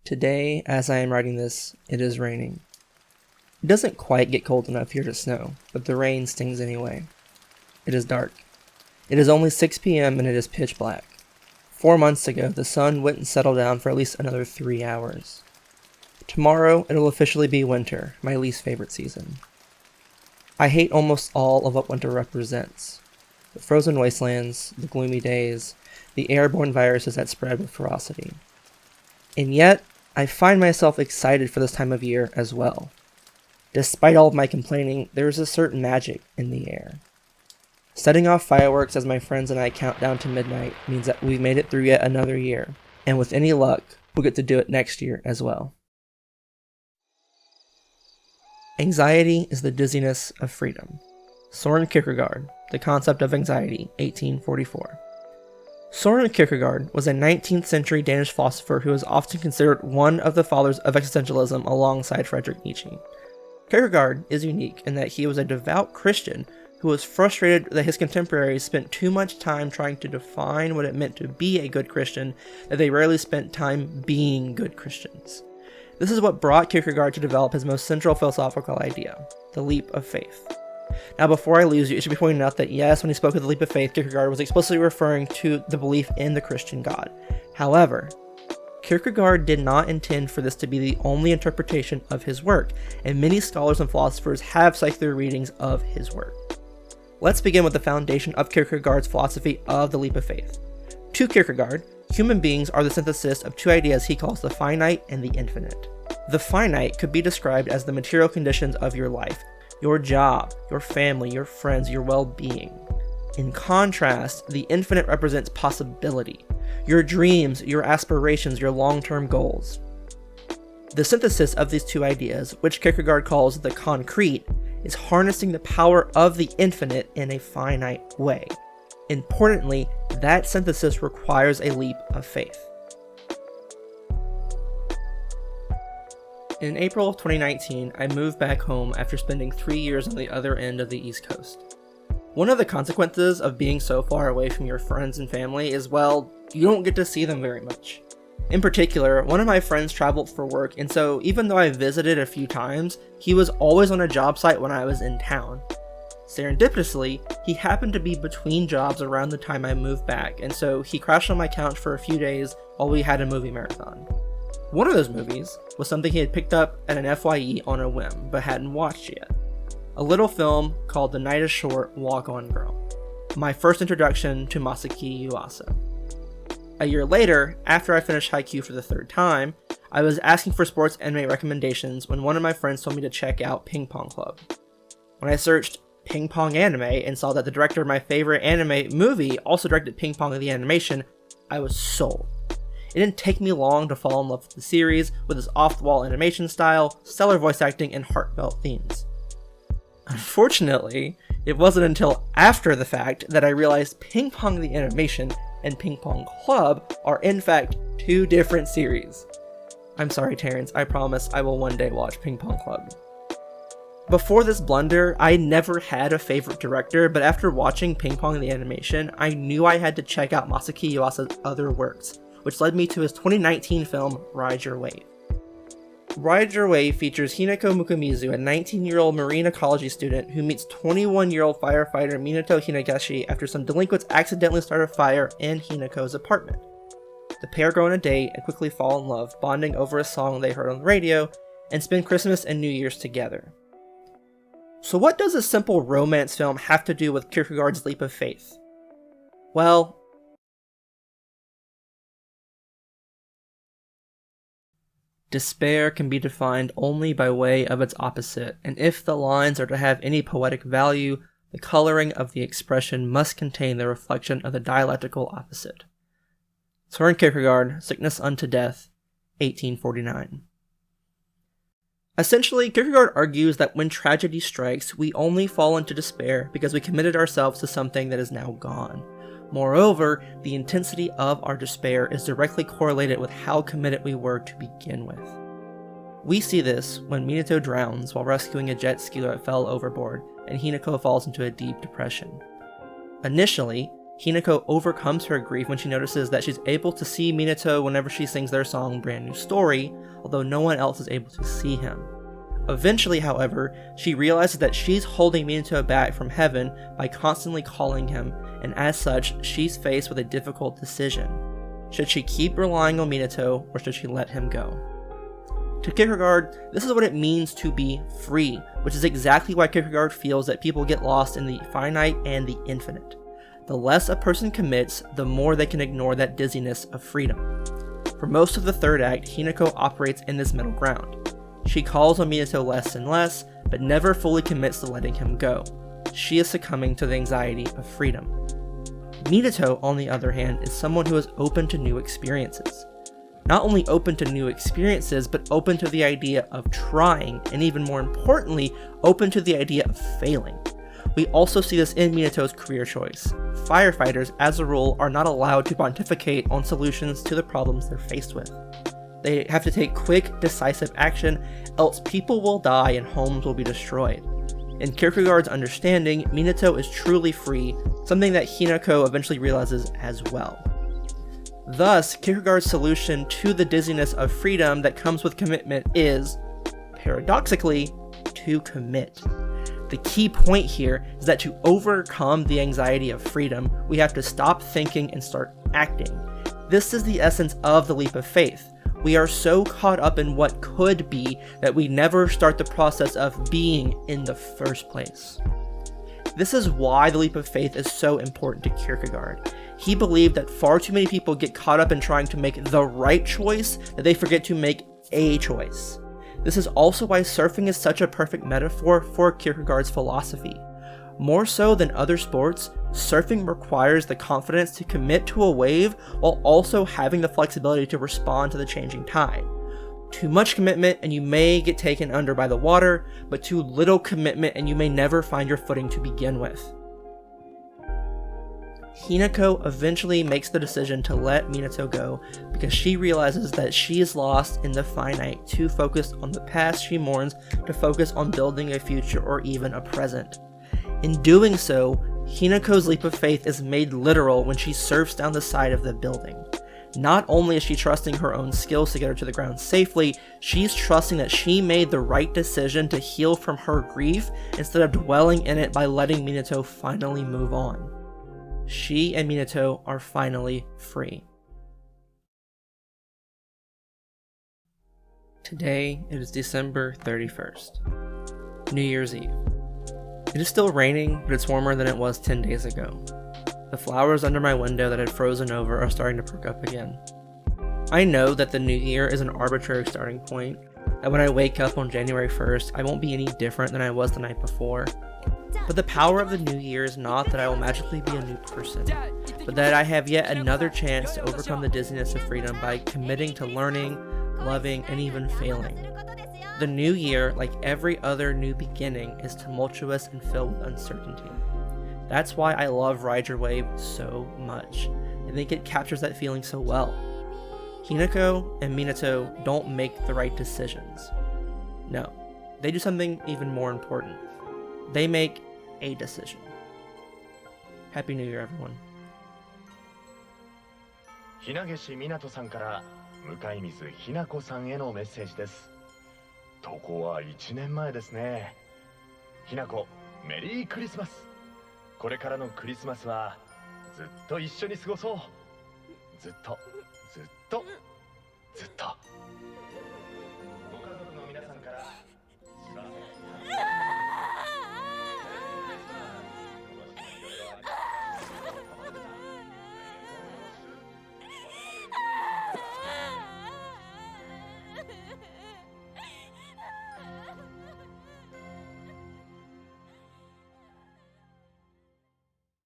Today, as I am writing this, it is raining. It doesn't quite get cold enough here to snow, but the rain stings anyway. It is dark. It is only 6 p.m. and it is pitch black. 4 months ago, the sun wouldn't settle down for at least another 3 hours. Tomorrow, it will officially be winter, my least favorite season. I hate almost all of what winter represents. The frozen wastelands, the gloomy days, the airborne viruses that spread with ferocity. And yet, I find myself excited for this time of year as well. Despite all of my complaining, there is a certain magic in the air. Setting off fireworks as my friends and I count down to midnight means that we've made it through yet another year, and with any luck, we'll get to do it next year as well. Anxiety is the dizziness of freedom. Soren Kierkegaard, The Concept of Anxiety, 1844. Soren Kierkegaard was a 19th century Danish philosopher who is often considered one of the fathers of existentialism alongside Friedrich Nietzsche. Kierkegaard is unique in that he was a devout Christian who was frustrated that his contemporaries spent too much time trying to define what it meant to be a good Christian, that they rarely spent time being good Christians. This is what brought Kierkegaard to develop his most central philosophical idea, the leap of faith. Now, before I lose you, it should be pointed out that yes, when he spoke of the leap of faith, Kierkegaard was explicitly referring to the belief in the Christian God. However, Kierkegaard did not intend for this to be the only interpretation of his work, and many scholars and philosophers have cited their readings of his work. Let's begin with the foundation of Kierkegaard's philosophy of the leap of faith. To Kierkegaard, human beings are the synthesis of two ideas he calls the finite and the infinite. The finite could be described as the material conditions of your life, your job, your family, your friends, your well-being. In contrast, the infinite represents possibility, your dreams, your aspirations, your long-term goals. The synthesis of these two ideas, which Kierkegaard calls the concrete, is harnessing the power of the infinite in a finite way. Importantly, that synthesis requires a leap of faith. In April of 2019, I moved back home after spending 3 years on the other end of the East Coast. One of the consequences of being so far away from your friends and family is, well, you don't get to see them very much. In particular, one of my friends traveled for work, and so even though I visited a few times, he was always on a job site when I was in town. Serendipitously, he happened to be between jobs around the time I moved back, and so he crashed on my couch for a few days while we had a movie marathon. One of those movies was something he had picked up at an FYE on a whim, but hadn't watched yet. A little film called The Night is Short, Walk On Girl. My first introduction to Masaaki Yuasa. A year later, after I finished Haikyuu for the third time, I was asking for sports anime recommendations when one of my friends told me to check out Ping Pong Club. When I searched Ping Pong anime and saw that the director of my favorite anime movie also directed Ping Pong the animation, I was sold. It didn't take me long to fall in love with the series, with its off-the-wall animation style, stellar voice acting, and heartfelt themes. Unfortunately, it wasn't until after the fact that I realized Ping Pong the animation and Ping Pong Club are in fact two different series. I'm sorry, Terrence, I promise I will one day watch Ping Pong Club. Before this blunder, I never had a favorite director, but after watching Ping Pong the animation, I knew I had to check out Masaaki Yuasa's other works, which led me to his 2019 film, Ride Your Wave. Ride Your Wave features Hinako Mukamizu, a 19-year-old marine ecology student who meets 21-year-old firefighter Minato Hinegashi after some delinquents accidentally start a fire in Hinako's apartment. The pair go on a date and quickly fall in love, bonding over a song they heard on the radio, and spend Christmas and New Year's together. So what does a simple romance film have to do with Kierkegaard's leap of faith? Well, despair can be defined only by way of its opposite, and if the lines are to have any poetic value, the coloring of the expression must contain the reflection of the dialectical opposite. Soren Kierkegaard, Sickness Unto Death, 1849. Essentially, Kierkegaard argues that when tragedy strikes, we only fall into despair because we committed ourselves to something that is now gone. Moreover, the intensity of our despair is directly correlated with how committed we were to begin with. We see this when Minato drowns while rescuing a jet skier that fell overboard, and Hinako falls into a deep depression. Initially, Hinako overcomes her grief when she notices that she's able to see Minato whenever she sings their song Brand New Story, although no one else is able to see him. Eventually, however, she realizes that she's holding Minato back from heaven by constantly calling him, and as such, she's faced with a difficult decision. Should she keep relying on Minato, or should she let him go? To Kierkegaard, this is what it means to be free, which is exactly why Kierkegaard feels that people get lost in the finite and the infinite. The less a person commits, the more they can ignore that dizziness of freedom. For most of the third act, Hinako operates in this middle ground. She calls on Minato less and less, but never fully commits to letting him go. She is succumbing to the anxiety of freedom. Minato, on the other hand, is someone who is open to new experiences. Not only open to new experiences, but open to the idea of trying, and even more importantly, open to the idea of failing. We also see this in Minato's career choice. Firefighters, as a rule, are not allowed to pontificate on solutions to the problems they're faced with. They have to take quick, decisive action, else people will die and homes will be destroyed. In Kierkegaard's understanding, Minato is truly free, something that Hinako eventually realizes as well. Thus, Kierkegaard's solution to the dizziness of freedom that comes with commitment is, paradoxically, to commit. The key point here is that to overcome the anxiety of freedom, we have to stop thinking and start acting. This is the essence of the leap of faith. We are so caught up in what could be that we never start the process of being in the first place. This is why the leap of faith is so important to Kierkegaard. He believed that far too many people get caught up in trying to make the right choice that they forget to make a choice. This is also why surfing is such a perfect metaphor for Kierkegaard's philosophy. More so than other sports, surfing requires the confidence to commit to a wave while also having the flexibility to respond to the changing tide. Too much commitment and you may get taken under by the water, but too little commitment and you may never find your footing to begin with. Hinako eventually makes the decision to let Minato go because she realizes that she is lost in the finite, too focused on the past she mourns to focus on building a future or even a present. In doing so, Hinako's leap of faith is made literal when she surfs down the side of the building. Not only is she trusting her own skills to get her to the ground safely, she's trusting that she made the right decision to heal from her grief instead of dwelling in it by letting Minato finally move on. She and Minato are finally free. Today, it is December 31st, New Year's Eve. It is still raining, but it's warmer than it was 10 days ago. The flowers under my window that had frozen over are starting to perk up again. I know that the new year is an arbitrary starting point, that when I wake up on January 1st, I won't be any different than I was the night before. But the power of the new year is not that I will magically be a new person, but that I have yet another chance to overcome the dizziness of freedom by committing to learning, loving, and even failing. The new year, like every other new beginning, is tumultuous and filled with uncertainty. That's why I love Ride Your Wave so much. I think it captures that feeling so well. Hinako and Minato don't make the right decisions. No, they do something even more important. They make a decision. Happy New Year, everyone. ひなげしみなとさんから向水ひなこさんへのメッセージです。投稿は1年前ですね。ひなこ、メリークリスマス。これからのクリスマスはずっと一緒に過ごそう。ずっと、ずっと、ずっと。